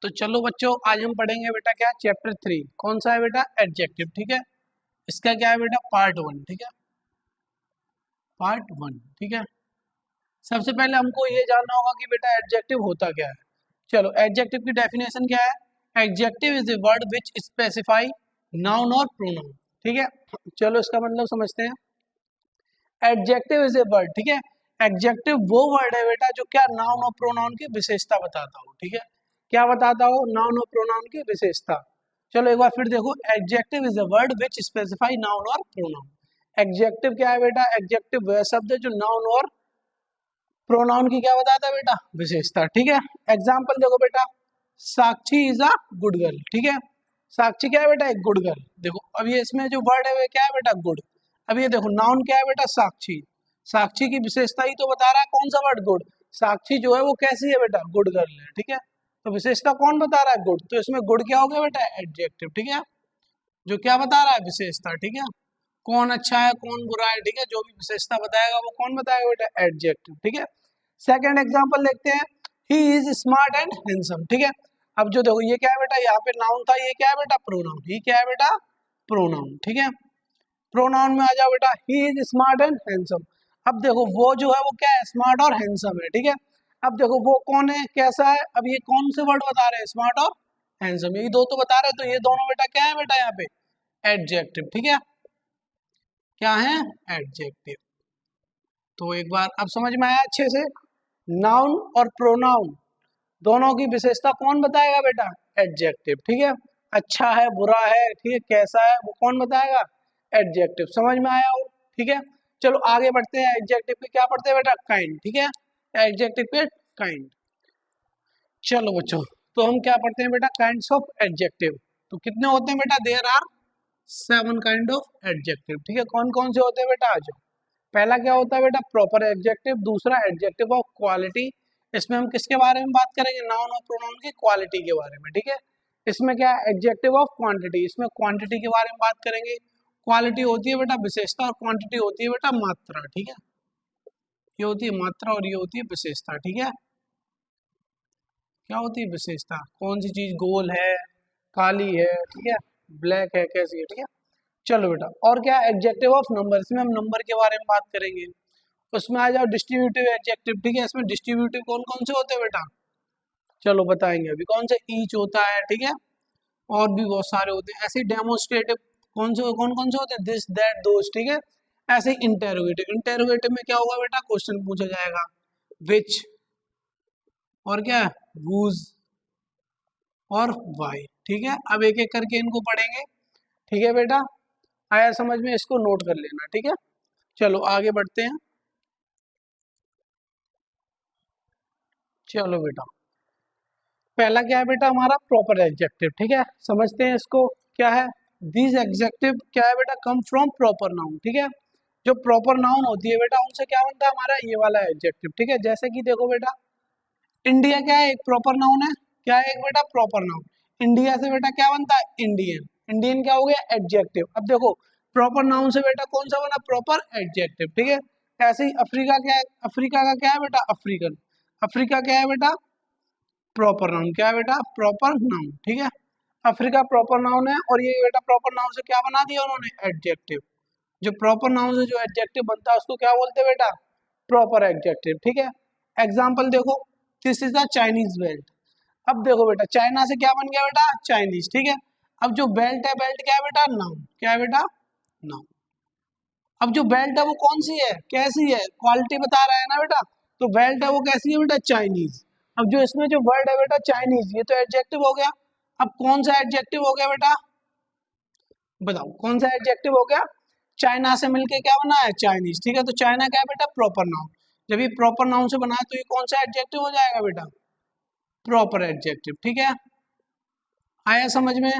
तो चलो बच्चों, आज हम पढ़ेंगे बेटा क्या, चैप्टर 3। कौन सा है बेटा? एडजेक्टिव। ठीक है, इसका क्या है बेटा? पार्ट 1। ठीक है, पार्ट 1। ठीक है, सबसे पहले हमको ये जानना होगा कि बेटा एडजेक्टिव होता क्या है। चलो, एडजेक्टिव की डेफिनेशन क्या है? Adjective is a word which specify noun और प्रोनाउन। ठीक है, चलो इसका मतलब समझते हैं। एडजेक्टिव इज ए वर्ड, ठीक है, एडजेक्टिव वो वर्ड है बेटा जो क्या नाउन और प्रोनाउन की विशेषता बताता हो। ठीक है, क्या बताता हो? नाउन और प्रोनाउन की विशेषता। चलो एक बार फिर देखो, adjective is a word which specify noun और प्रोनाउन। एडजेक्टिव क्या है बेटा? एडजेक्टिव वह शब्द है जो नाउन और प्रोनाउन की क्या बताता है बेटा? विशेषता। ठीक है, एग्जाम्पल देखो बेटा, साक्षी इज अ गुड गर्ल। ठीक है, साक्षी क्या है बेटा? एक गुड गर्ल। देखो अब ये इसमें जो वर्ड है वो क्या है बेटा? गुड। अब ये देखो, नाउन क्या है बेटा? साक्षी। साक्षी की विशेषता ही तो बता रहा है, कौन सा वर्ड? गुड। साक्षी जो है वो कैसी है बेटा? गुड गर्ल है। ठीक है, तो विशेषता कौन बता रहा है? गुड। तो इसमें गुड क्या हो गया बेटा? एडजेक्टिव। ठीक है, जो क्या बता रहा है? विशेषता। ठीक है, कौन अच्छा है कौन बुरा है, ठीक है, जो भी विशेषता बताएगा वो कौन बताएगा बेटा? एडजेक्टिव। ठीक है, सेकंड एग्जांपल देखते हैं, he is smart and handsome. ठीक है, अब जो देखो ये क्या है बेटा? यहाँ पे नाउन था, ये क्या है बेटा? प्रोनाउन। ही क्या है बेटा? प्रोनाउन। ठीक है, प्रोनाउन में आ जाओ बेटा, he is smart and handsome. अब देखो वो जो है वो क्या है? स्मार्ट और हैंडसम है। ठीक है, अब देखो वो कौन है, कैसा है? अब ये कौन से वर्ड बता रहे हैं? स्मार्ट और हैंडसम, यही दो तो बता रहे हैं, तो ये दोनों बेटा क्या है बेटा? यहाँ पे एडजेक्टिव। ठीक है, क्या है? एडजेक्टिव। तो एक बार अब समझ में आया अच्छे से, नाउन और प्रोनाउन दोनों की विशेषता कौन बताएगा बेटा? एडजेक्टिव। ठीक है, अच्छा है बुरा है, ठीक है, कैसा है, वो कौन बताएगा? एडजेक्टिव। समझ में आया हो? ठीक है, चलो आगे बढ़ते हैं। एडजेक्टिव पे क्या पढ़ते हैं बेटा? काइंड। ठीक है, एडजेक्टिव पे काइंड। चलो बच्चों, तो हम क्या पढ़ते हैं बेटा? Kinds of adjective. तो कितने होते हैं बेटा? There are 7 kind of adjective. ठीक है, कौन कौन से होते हैं बेटा? आज पहला क्या होता है बेटा? Proper adjective. दूसरा एडजेक्टिव ऑफ क्वालिटी। इसमें हम किसके बारे में बात करेंगे? नाउन और प्रोनाउन की क्वालिटी के बारे में। ठीक है, इसमें क्या है? Adjective of quantity. इसमें क्वांटिटी के बारे में बात करेंगे। क्वालिटी होती है बेटा विशेषता और क्वांटिटी होती है बेटा मात्रा। ठीक है, ये होती है मात्रा और ये होती है विशेषता। ठीक है, क्या होती है विशेषता? कौन सी चीज गोल है, काली है, ठीक है, ब्लैक है, कैसी है। ठीक है, चलो बेटा, और क्या? Adjective of number. इसमें हम नंबर के बारे में बात करेंगे। उसमें आ जाओ डिस्ट्रीब्यूटिव एडजेक्टिव। ठीक है, इसमें डिस्ट्रीब्यूटिव कौन कौन से होते हैं बेटा? चलो बताएंगे अभी। कौन से? ईच होता है। ठीक है, और भी बहुत सारे होते हैं। ऐसे डेमोन्स्ट्रेटिव कौन कौन से होते हैं? This that those. ठीक है, ऐसे इंटेरोगेटिव। इंटेरोगेटिव में क्या होगा बेटा? क्वेश्चन पूछा जाएगा, विच, और क्या? हुज और वाई। ठीक है, अब एक एक करके इनको पढ़ेंगे। ठीक है बेटा, आया समझ में? इसको नोट कर लेना। ठीक है, चलो आगे बढ़ते हैं। चलो बेटा, पहला क्या है बेटा? हमारा प्रॉपर एडजेक्टिव। ठीक है, समझते हैं इसको। क्या है? दिस एडजेक्टिव क्या है बेटा? Come from proper noun. ठीक है, जो प्रॉपर नाउन होती है बेटा उनसे क्या बनता है हमारा? ये वाला एडजेक्टिव। ठीक है, जैसे कि देखो बेटा, इंडिया क्या है? एक प्रॉपर नाउन है। क्या है एक बेटा? Proper noun. इंडिया से बेटा क्या बनता है? इंडियन। इंडियन क्या हो गया? एडजेक्टिव। अब देखो, प्रॉपर नाउन से बेटा कौन सा बना? Proper adjective. ठीक है, ऐसे ही अफ्रीका क्या है? अफ्रीका का क्या है बेटा? अफ्रीकन। अफ्रीका क्या है बेटा? Proper noun. क्या है बेटा? Proper noun. ठीक है, अफ्रीका प्रॉपर नाउन है, और ये बेटा प्रॉपर नाउन से क्या बना दिया उन्होंने? एडजेक्टिव। जो प्रॉपर नाउन से जो एडजेक्टिव बनता है उसको क्या बोलते हैं बेटा? Proper adjective. ठीक है, एग्जाम्पल देखो, this is the Chinese belt. अब देखो बेटा, चाइना से क्या बन गया बेटा? चाइनीज। ठीक है, अब जो बेल्ट है, बेल्ट क्या है बेटा? नाउन। क्या है बेटा? नाउन। अब जो बेल्ट है वो कौन सी है, कैसी है? क्वालिटी बता रहा है ना बेटा, तो बेल्ट है वो कैसी है बेटा? चाइनीज। अब जो इसमें जो वर्ड है बेटा चाइनीज, ये तो एडजेक्टिव हो गया। अब कौन सा एडजेक्टिव हो गया बेटा? बताओ कौन सा एडजेक्टिव हो गया? चाइना से मिलके क्या बना है? चाइनीज। ठीक है, तो चाइना क्या है बेटा? Proper noun. जब ये प्रॉपर नाउन से बना है तो ये कौन सा एडजेक्टिव हो जाएगा बेटा? Proper adjective. ठीक है, आया समझ में?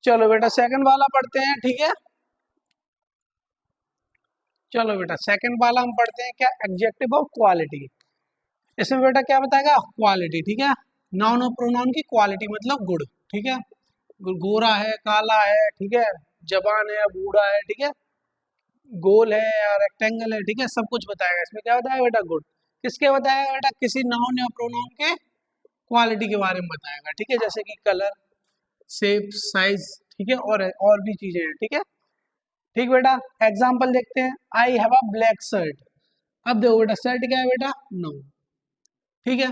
चलो बेटा सेकंड वाला पढ़ते हैं। ठीक है, चलो बेटा सेकंड वाला हम पढ़ते हैं। क्या? Adjective of quality. इसमें बेटा क्या बताएगा? क्वालिटी। ठीक है, नाउन और प्रोनाउन की क्वालिटी मतलब गुड। ठीक है, गोरा है, काला है, ठीक है, जवान है, बूढ़ा है, ठीक है, गोल है या रेक्टेंगल है, ठीक है, सब कुछ बताएगा। इसमें क्या बताएगा बेटा? गुड। किसके बताएगा बेटा? किसी नाउन या प्रोनाउन के क्वालिटी के बारे में बताएगा, ठीक है, जैसे कि कलर, शेप, साइज, ठीक है, और भी चीजें हैं, ठीक है। ठीक बेटा, एग्जाम्पल देखते हैं। I have a black shirt. अब देखो बेटा, शर्ट क्या है बेटा, नाउन, ठीक है।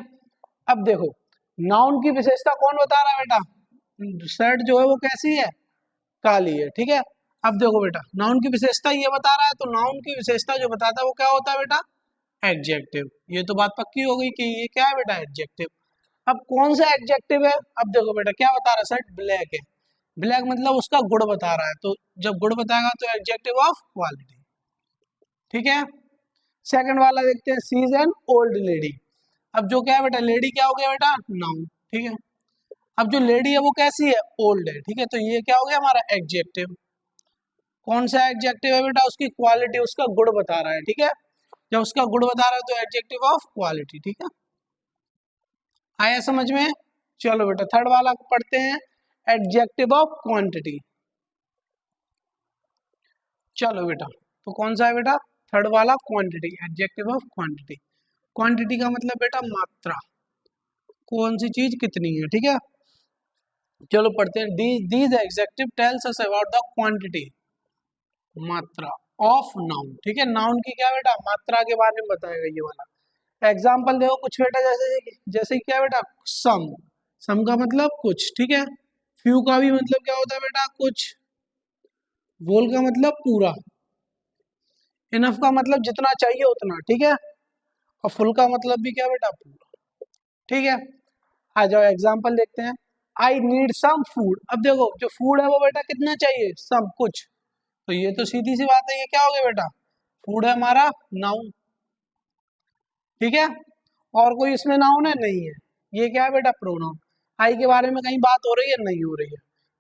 अब देखो, नाउन की विशेषता कौन बता रहा है बेटा, शर्ट जो है वो कैसी है, काली है, ठीक है। अब देखो बेटा, नाउन की विशेषता ये बता रहा है, तो नाउन की विशेषता जो बताता है वो क्या होता है बेटा, एडजेक्टिव। ये तो बात पक्की हो गई कि ये क्या है बेटा, एडजेक्टिव। अब कौन सा एडजेक्टिव है, अब देखो बेटा क्या बता रहा है, शर्ट ब्लैक है, ब्लैक मतलब उसका गुण बता रहा है, तो जब गुण बताएगा तो एडजेक्टिव ऑफ क्वालिटी, ठीक है। सेकंड वाला देखते हैं, सी इज एन ओल्ड लेडी। अब जो क्या है बेटा, लेडी क्या हो गया बेटा, नाउन, ठीक है। अब जो लेडी है वो कैसी है, ओल्ड है, ठीक है, तो ये क्या हो गया हमारा एडजेक्टिव। कौन सा एडजेक्टिव है बेटा, उसकी क्वालिटी, उसका गुण बता रहा है, ठीक है। जब उसका गुण बता रहा है तो एडजेक्टिव ऑफ क्वालिटी, ठीक है। आया समझ में। चलो बेटा थर्ड वाला पढ़ते हैं, एडजेक्टिव ऑफ क्वांटिटी। चलो बेटा, तो कौन सा है बेटा, थर्ड वाला, quantity, adjective of quantity. Quantity का मतलब बेटा मात्रा, कौन सी चीज कितनी है, ठीक है। चलो पढ़ते हैं, these adjective tells us about the quantity, मात्रा ऑफ नाउन, ठीक है। नाउन की क्या बेटा, मात्रा के बारे में बताएगा ये वाला। एग्जाम्पल देखो कुछ बेटा, जैसे जैसे क्या बेटा, सम, सम का मतलब कुछ, ठीक है। फ्यू का भी मतलब क्या होता है बेटा, कुछ। वोल का मतलब पूरा। इनफ का मतलब जितना चाहिए उतना, ठीक है। और फुल का मतलब भी क्या बेटा, पूरा, ठीक है। आ जाओ एग्जाम्पल देखते हैं। I need some food. अब देखो जो फूड है वो बेटा कितना चाहिए, सम, कुछ, तो ये तो सीधी सी बात है, ये क्या हो गया बेटा, फूड है हमारा नाउन, ठीक है। और कोई इसमें नाउन है, नहीं है, ये क्या है बेटा, प्रोनाउन। आई के बारे में कहीं बात हो रही है, नहीं हो रही है,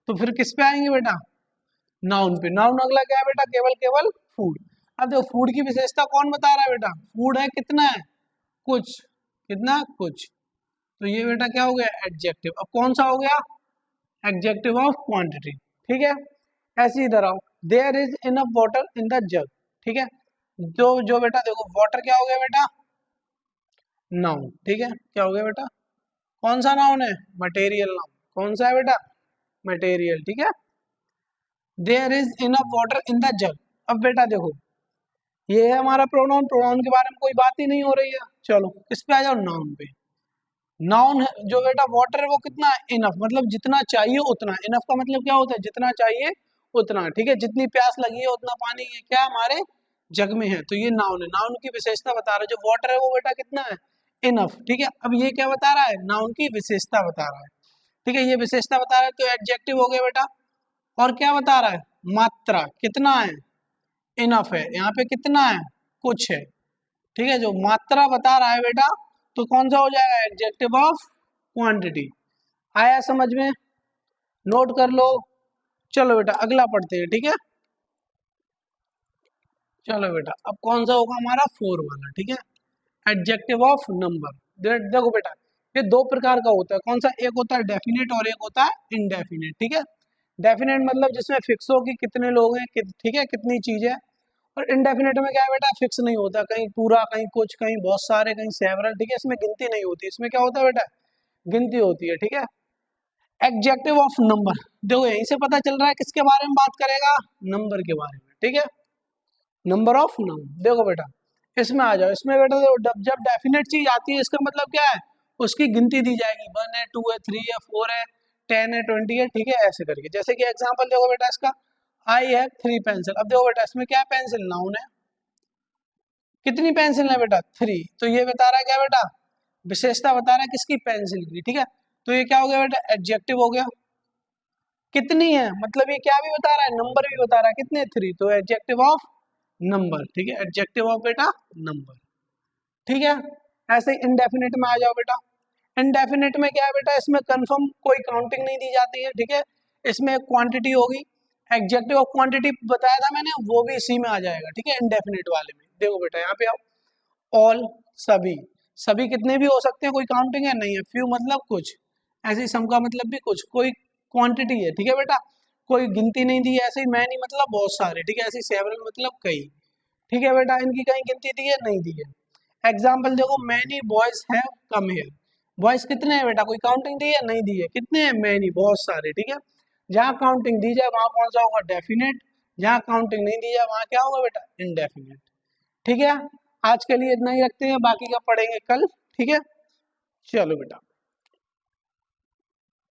तो फिर किस पे आएंगे बेटा, नाउन पे। नाउन अगला क्या है बेटा, केवल केवल फूड। अब देखो फूड की विशेषता कौन बता रहा है बेटा, फूड है कितना है, कुछ, कितना, कुछ, तो ये बेटा क्या हो गया, एडजेक्टिव। अब कौन सा हो गया, एडजेक्टिव ऑफ क्वांटिटी, ठीक है। ऐसे इधर आओ, there is enough water in the jug, ठीक है। जो जो बेटा देखो, वाटर क्या हो गया बेटा, नाउन, ठीक है। क्या हो गया बेटा, कौन सा नाउन है, मटेरियल नाउन, कौन सा है बेटा, मटेरियल, ठीक है। There is enough water in the jug. अब बेटा देखो, ये है हमारा प्रोनाउन, प्रोनाउन के बारे में कोई बात ही नहीं हो रही है। चलो किस पे आ जाओ, नाउन पे। नाउन जो बेटा वाटर है वो कितना, इनफ मतलब जितना चाहिए उतना। इनफ का मतलब क्या होता है, जितना चाहिए उतना, ठीक है। जितनी प्यास लगी है उतना पानी ये क्या हमारे जग में है, तो ये नाउन है। नाउन की विशेषता बता रहा है, जो वाटर है वो बेटा कितना है, इनफ, ठीक है। अब ये क्या बता रहा है, नाउन की विशेषता बता रहा है, ठीक है। ये विशेषता बता रहा है तो एडजेक्टिव हो गया बेटा। और क्या बता रहा है, मात्रा, कितना है, इनफ है, यहाँ पे कितना है, कुछ है, ठीक है। जो मात्रा बता रहा है बेटा, तो कौन सा हो जाएगा, एडजेक्टिव ऑफ क्वांटिटी। आया समझ में, नोट कर लो। चलो बेटा अगला पढ़ते हैं, ठीक है। चलो बेटा अब कौन सा होगा हमारा, फोर वाला, ठीक है, एडजेक्टिव ऑफ नंबर। देखो बेटा ये दो प्रकार का होता है, कौन सा, एक होता है डेफिनेट और एक होता है इनडेफिनेट, ठीक है। डेफिनेट मतलब जिसमें फिक्स हो कि कितने लोग हैं, ठीक है, कितनी चीज है। और इनडेफिनेट में क्या है बेटा, फिक्स नहीं होता, कहीं पूरा, कहीं कुछ, कहीं बहुत सारे, कहीं सेवरल, ठीक है। इसमें गिनती नहीं होती, इसमें क्या होता है बेटा, गिनती होती है, ठीक है। एडजेक्टिव ऑफ नंबर, देखो यहीं से पता चल रहा है किसके बारे में बात करेगा, नंबर के बारे में, ठीक है। नंबर ऑफ नंबर, देखो बेटा इसमें आ जाओ, इसमें बेटा देखो, जब डेफिनेट चीज आती है इसका मतलब क्या है, उसकी गिनती दी जाएगी, 1 है, 2 है, 3 है, 4 है, 10 है, 20 है, ठीक है, ऐसे करके। जैसे कि एग्जांपल देखो बेटा इसका, आई हैव 3 पेंसिल। अब देखो बेटा इसमें क्या है, पेंसिल नाउन है, कितनी पेंसिल है बेटा, 3, तो ये बता रहा है क्या बेटा, विशेषता बता रहा है किसकी, पेंसिल की, ठीक है। तो ये क्या हो गया बेटा, एडजेक्टिव हो गया। कितनी है मतलब ये क्या भी बता रहा है, नंबर भी बता रहा है, कितने, 3, तो एडजेक्टिव ऑफ नंबर, ठीक है, एडजेक्टिव ऑफ बेटा नंबर, ठीक है। ऐसे इनडेफिनेट में आ जाओ बेटा। इनडेफिनेट में क्या है बेटा, इसमें कंफर्म कोई काउंटिंग नहीं दी जाती है, ठीक है। इसमें क्वांटिटी होगी, एडजेक्टिव ऑफ क्वांटिटी बताया था मैंने, वो भी इसी में आ जाएगा, ठीक है, इनडेफिनेट वाले में। देखो बेटा यहाँ पे आओ, ऑल, सभी, सभी कितने भी हो सकते हैं, कोई काउंटिंग है, नहीं है। फ्यू मतलब कुछ, ऐसे ही सम का मतलब भी कुछ, कोई क्वांटिटी है, ठीक है बेटा, कोई गिनती नहीं दी है। ऐसे ही मैनी मतलब बहुत सारे, ठीक है। ऐसे ही सेवरल मतलब कई, ठीक है बेटा, इनकी कहीं गिनती दी है, नहीं दी है। एग्जाम्पल देखो, many boys have come here. Voice कितने हैं बेटा, कोई काउंटिंग दी है, नहीं दी है, कितने हैं, मैनी, बहुत सारे, ठीक है। जहाँ काउंटिंग दी जाए वहां कौन सा होगा, डेफिनेट, जहाँ काउंटिंग नहीं दी जाए वहां क्या होगा बेटा, इनडेफिनेट, ठीक है। आज के लिए इतना ही रखते हैं, बाकी का पढ़ेंगे कल, ठीक है। चलो बेटा।